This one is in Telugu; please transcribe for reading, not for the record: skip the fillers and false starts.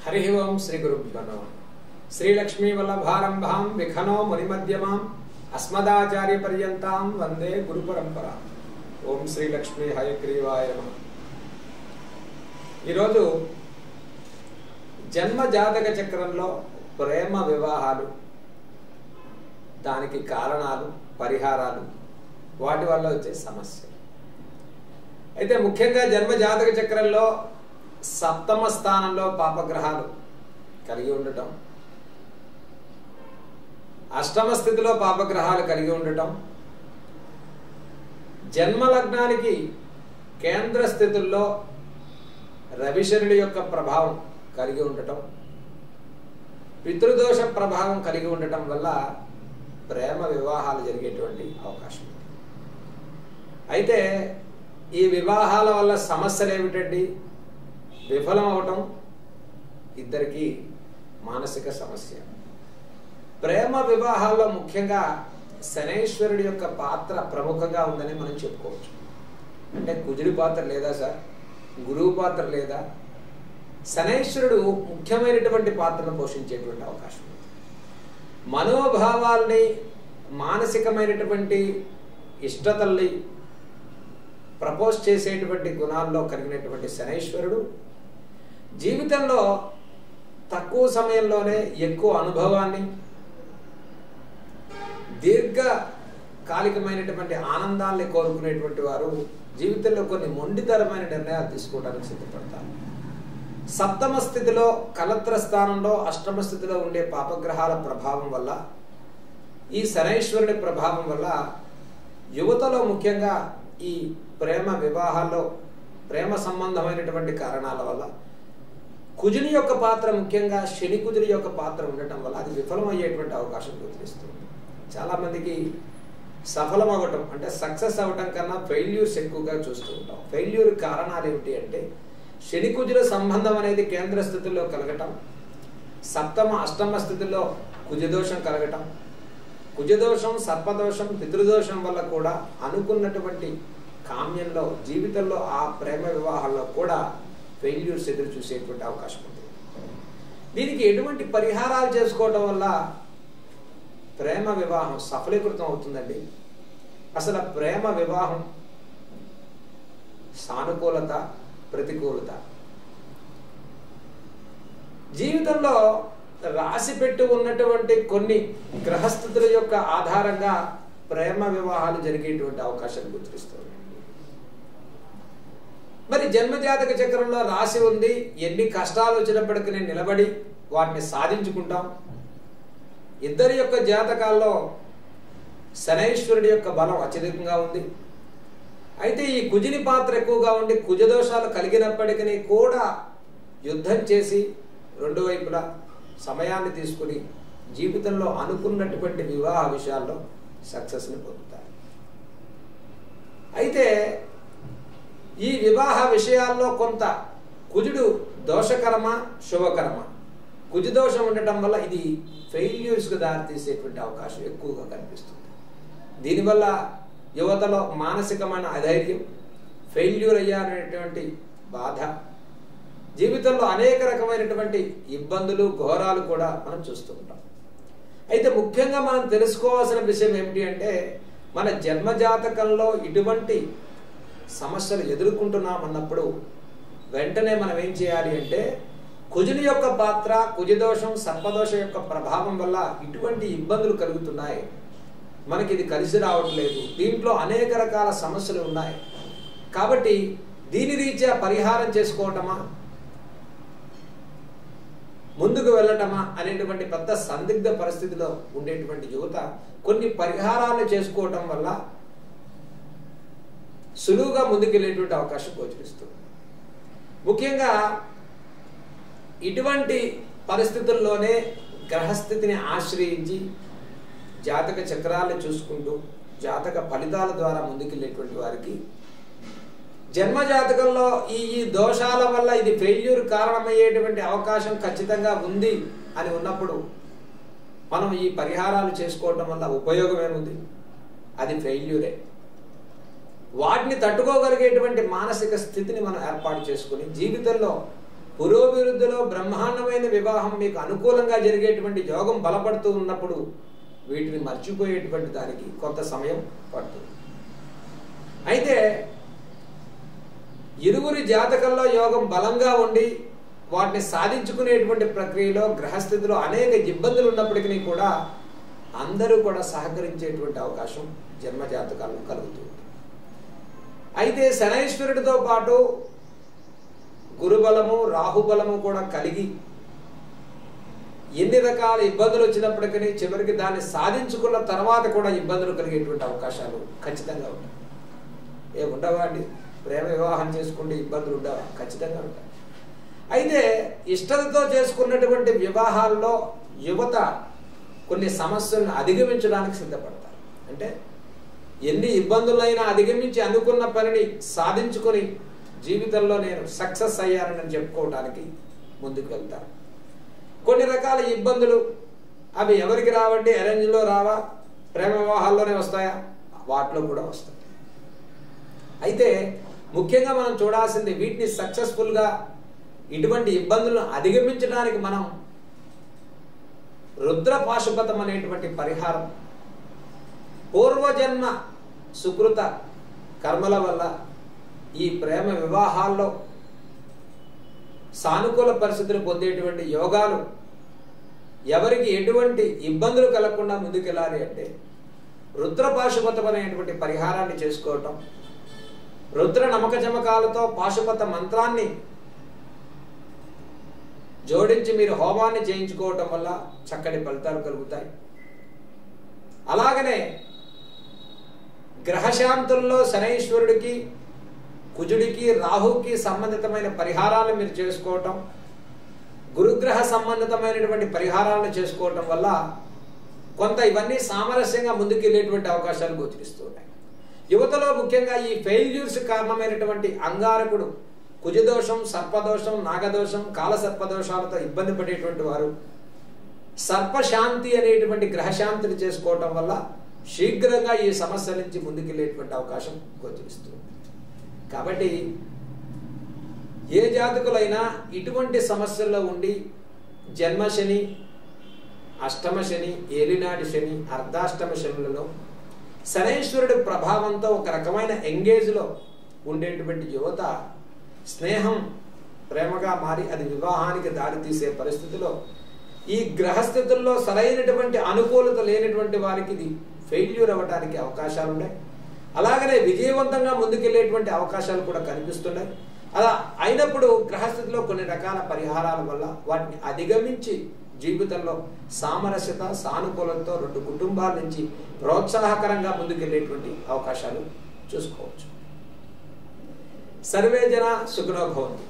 हरि ओं श्री गुरुभ्यो नमः। श्रीलक्ष्मी वल्लभारंभां विखनो मुनिमध्यमाम् अस्मदाचार्य पर्यन्तां वंदे गुरु परंपरा। ओं श्रीलक्ष्मी हयग्रीवाय नमः। ఈరోజు జన్మ జాతక చక్రంలో ప్రేమ వివాహాలు, దానికి కారణాలు, పరిహారాలు, వాటి వల్ల వచ్చే సమస్యలు. అయితే ముఖ్యంగా జన్మ జాతక చక్రంలో సప్తమ స్థానంలో పాపగ్రహాలు కలిగి ఉండటం, అష్టమ స్థితిలో పాపగ్రహాలు కలిగి ఉండటం, జన్మ లగ్నానికి కేంద్ర స్థితుల్లో రవిశనుడి యొక్క ప్రభావం కలిగి ఉండటం, పితృదోష ప్రభావం కలిగి ఉండటం వల్ల ప్రేమ వివాహాలు జరిగేటువంటి అవకాశం ఉంది. అయితే ఈ వివాహాల వల్ల సమస్యలు ఏమిటండి? విఫలం అవటం, ఇద్దరికి మానసిక సమస్య. ప్రేమ వివాహాల్లో ముఖ్యంగా శనైశ్వరుడి యొక్క పాత్ర ప్రముఖంగా ఉందని మనం చెప్పుకోవచ్చు. అంటే కుజుడి పాత్ర లేదా సార్, గురువు పాత్ర లేదా? శనైశ్వరుడు ముఖ్యమైనటువంటి పాత్రను పోషించేటువంటి అవకాశం ఉంది. మనోభావాల్ని, మానసికమైనటువంటి ఇష్టతల్ని ప్రపోజ్ చేసేటువంటి గుణాల్లో కలిగినటువంటి శనైశ్వరుడు జీవితంలో తక్కువ సమయంలోనే ఎక్కువ అనుభవాన్ని, దీర్ఘకాలికమైనటువంటి ఆనందాన్ని కోరుకునేటువంటి వారు జీవితంలో కొన్ని మొండితరమైన నిర్ణయాలు తీసుకోవడానికి సిద్ధపడతారు. సప్తమ స్థితిలో కలత్ర స్థానంలో అష్టమ స్థితిలో ఉండే పాపగ్రహాల ప్రభావం వల్ల, ఈ శనైశ్వరుడి ప్రభావం వల్ల యువతలో ముఖ్యంగా ఈ ప్రేమ వివాహాల్లో ప్రేమ సంబంధమైనటువంటి కారణాల వల్ల కుజుని యొక్క పాత్ర, ముఖ్యంగా శని కుజుని యొక్క పాత్ర ఉండటం వల్ల అది విఫలమయ్యేటువంటి అవకాశం గోచరిస్తుంది. చాలామందికి సఫలం అవ్వటం అంటే సక్సెస్ అవ్వటం కన్నా ఫెయిల్యూర్స్ ఎక్కువగా చూస్తూ ఉంటాం. ఫెయిల్యూర్ కారణాలు ఏమిటి అంటే శని కుజుల సంబంధం అనేది కేంద్ర స్థితిలో కలగటం, సప్తమ అష్టమ స్థితిలో కుజదోషం కలగటం, కుజదోషం, సర్పదోషం, పితృదోషం వల్ల కూడా అనుకున్నటువంటి కామ్యంలో, జీవితంలో, ఆ ప్రేమ వివాహాల్లో కూడా ఫెయిల్యూర్స్ ఎదురు చూసేటువంటి అవకాశం ఉంది. దీనికి ఎటువంటి పరిహారాలు చేసుకోవడం వల్ల ప్రేమ వివాహం సఫలీకృతం అవుతుందండి? అసలు ప్రేమ వివాహం సానుకూలత, ప్రతికూలత, జీవితంలో రాసి పెట్టి ఉన్నటువంటి కొన్ని గ్రహస్థితుల యొక్క ఆధారంగా ప్రేమ వివాహాలు జరిగేటువంటి అవకాశాలు గోచరిస్తుంది. మరి జన్మజాతక చక్రంలో రాసి ఉంది, ఎన్ని కష్టాలు వచ్చినప్పటికీ నేను నిలబడి వాటిని సాధించుకుంటాం. ఇద్దరి యొక్క జాతకాల్లో శనైశ్వరుడి యొక్క బలం అత్యధికంగా ఉంది. అయితే ఈ కుజుని పాత్ర ఎక్కువగా ఉండి కుజదోషాలు కలిగినప్పటికీ కూడా యుద్ధం చేసి రెండు వైపులా సమయాన్ని తీసుకుని జీవితంలో అనుకున్నటువంటి వివాహ విషయాల్లో సక్సెస్ని పొందుతారు. అయితే ఈ వివాహ విషయాల్లో కొంత కుజుడు దోషకరమా, శుభకరమా? కుజదోషం ఉండటం వల్ల ఇది ఫెయిల్యూర్స్కి దారితీసేటువంటి అవకాశం ఎక్కువగా కనిపిస్తుంది. దీనివల్ల యువతలో మానసికమైన అధైర్యం, ఫెయిల్యూర్ అయ్యారనేటువంటి బాధ, జీవితంలో అనేక రకమైనటువంటి ఇబ్బందులు, ఘోరాలు కూడా మనం చూస్తూ ఉంటాం. అయితే ముఖ్యంగా మనం తెలుసుకోవాల్సిన విషయం ఏమిటి అంటే, మన జన్మజాతకంలో ఇటువంటి సమస్యలు ఎదుర్కొంటున్నామన్నప్పుడు వెంటనే మనం ఏం చేయాలి అంటే, కుజుని యొక్క పాత్ర, కుజదోషం, సర్పదోషం యొక్క ప్రభావం వల్ల ఇటువంటి ఇబ్బందులు కలుగుతున్నాయి, మనకి ఇది కలిసి రావట్లేదు, దీంట్లో అనేక రకాల సమస్యలు ఉన్నాయి కాబట్టి దీని రీత్యా పరిహారం చేసుకోవటమా, ముందుకు వెళ్ళటమా అనేటువంటి పెద్ద సందిగ్ధ పరిస్థితిలో ఉండేటువంటి యువత కొన్ని పరిహారాలు చేసుకోవటం వల్ల సులువుగా ముందుకెళ్ళేటువంటి అవకాశం గోచరిస్తుంది. ముఖ్యంగా ఇటువంటి పరిస్థితుల్లోనే గ్రహస్థితిని ఆశ్రయించి జాతక చక్రాలను చూసుకుంటూ జాతక ఫలితాల ద్వారా ముందుకెళ్ళేటువంటి వారికి జన్మజాతకంలో ఈ దోషాల వల్ల ఇది ఫెయిల్యూర్ కారణమయ్యేటువంటి అవకాశం ఖచ్చితంగా ఉంది అని ఉన్నప్పుడు మనం ఈ పరిహారాలు చేసుకోవటం వల్ల ఉపయోగం ఏముంది? అది ఫెయిల్యూరే. వాటిని తట్టుకోగలిగేటువంటి మానసిక స్థితిని మనం ఏర్పాటు చేసుకుని జీవితంలో పురోభివృద్ధిలో బ్రహ్మాండమైన వివాహం మీకు అనుకూలంగా జరిగేటువంటి యోగం బలపడుతూ ఉన్నప్పుడు వీటిని మర్చిపోయేటువంటి దానికి కొంత సమయం పడుతుంది. అయితే ఇరువురి జాతకంలో యోగం బలంగా ఉండి వాటిని సాధించుకునేటువంటి ప్రక్రియలో గ్రహస్థితిలో అనేక ఇబ్బందులు ఉన్నప్పటికీ కూడా అందరూ కూడా సహకరించేటువంటి అవకాశం జన్మ జాతకాల్లో కలుగుతుంది. అయితే శనైశ్వరుడితో పాటు గురుబలము రాహుబలము కూడా కలిగి ఎన్ని రకాల ఇబ్బందులు వచ్చినప్పటికీ చివరికి దాన్ని సాధించుకున్న తర్వాత కూడా ఇబ్బందులు కలిగేటువంటి అవకాశాలు ఖచ్చితంగా ఉంటాయి. ఉండవా అండి? ప్రేమ వివాహం చేసుకుంటే ఇబ్బందులు ఉండవా? ఖచ్చితంగా ఉంటాయి. అయితే ఇష్టతతో చేసుకున్నటువంటి వివాహాల్లో యువత కొన్ని సమస్యలను అధిగమించడానికి సిద్ధపడతారు. అంటే ఎన్ని ఇబ్బందులైనా అధిగమించి అనుకున్న పనిని సాధించుకొని జీవితంలో నేను సక్సెస్ అయ్యానని చెప్పుకోవడానికి ముందుకు వెళ్తారు. కొన్ని రకాల ఇబ్బందులు అవి ఎవరికి రావండి? అరేంజ్లో రావా? ప్రేమ వివాహాల్లోనే వస్తాయా? వాటిలో కూడా వస్తాయి. అయితే ముఖ్యంగా మనం చూడాల్సింది వీటిని సక్సెస్ఫుల్గా ఇటువంటి ఇబ్బందులను అధిగమించడానికి మనం రుద్ర పాశుపతం అనేటువంటి పరిహారం పూర్వజన్మ సుకృత కర్మల వల్ల ఈ ప్రేమ వివాహాల్లో సానుకూల పరిస్థితులు పొందేటువంటి యోగాలు ఎవరికి ఎటువంటి ఇబ్బందులు కలగకుండా ముందుకెళ్ళాలి అంటే రుద్ర పాశుపతం అనేటువంటి పరిహారాన్ని చేసుకోవటం, రుద్ర నమక చమకాలతో పాశుపత మంత్రాన్ని జోడించి మీరు హోమాన్ని చేయించుకోవటం వల్ల చక్కటి ఫలితాలు కలుగుతాయి. అలాగనే గ్రహశాంతుల్లో శనైశ్వరుడికి, కుజుడికి, రాహుకి సంబంధితమైన పరిహారాలను మీరు చేసుకోవటం, గురుగ్రహ సంబంధితమైనటువంటి పరిహారాలను చేసుకోవటం వల్ల కొంత ఇవన్నీ సామరస్యంగా ముందుకెళ్ళేటువంటి అవకాశాలు గోచరిస్తూ ఉన్నాయి. యువతలో ముఖ్యంగా ఈ ఫెయిల్యూర్స్ కారణమైనటువంటి అంగారకుడు, కుజదోషం, సర్పదోషం, నాగదోషం, కాలసర్పదోషాలతో ఇబ్బంది పడేటువంటి వారు సర్పశాంతి అనేటువంటి గ్రహశాంతిని చేసుకోవటం వల్ల శీఘ్రంగా ఈ సమస్య నుంచి ముందుకెళ్ళేటువంటి అవకాశం గోచరిస్తుంది. కాబట్టి ఏ జాతకులైనా ఇటువంటి సమస్యల్లో ఉండి జన్మశని, అష్టమ శని, ఏలినాటి శని, అర్ధాష్టమ శనులలో శనైశ్వరుడి ప్రభావంతో ఒక రకమైన ఎంగేజ్లో ఉండేటువంటి యువత స్నేహం ప్రేమగా మారి అది వివాహానికి దారితీసే పరిస్థితిలో ఈ గ్రహస్థితుల్లో సరైనటువంటి అనుకూలత లేనటువంటి వారికి ఇది ఫెయిల్యూర్ అవ్వడానికి అవకాశాలు ఉన్నాయి. అలాగనే విజయవంతంగా ముందుకెళ్లేటువంటి అవకాశాలు కూడా కనిపిస్తున్నాయి. అలా అయినప్పుడు గ్రహస్థితిలో కొన్ని రకాల పరిహారాల వల్ల వాటిని అధిగమించి జీవితంలో సామరస్యత, సానుకూలతతో రెండు కుటుంబాల నుంచి ప్రోత్సాహకరంగా ముందుకెళ్లేటువంటి అవకాశాలు చూసుకోవచ్చు. సర్వే జన సుఖినో భవంతు.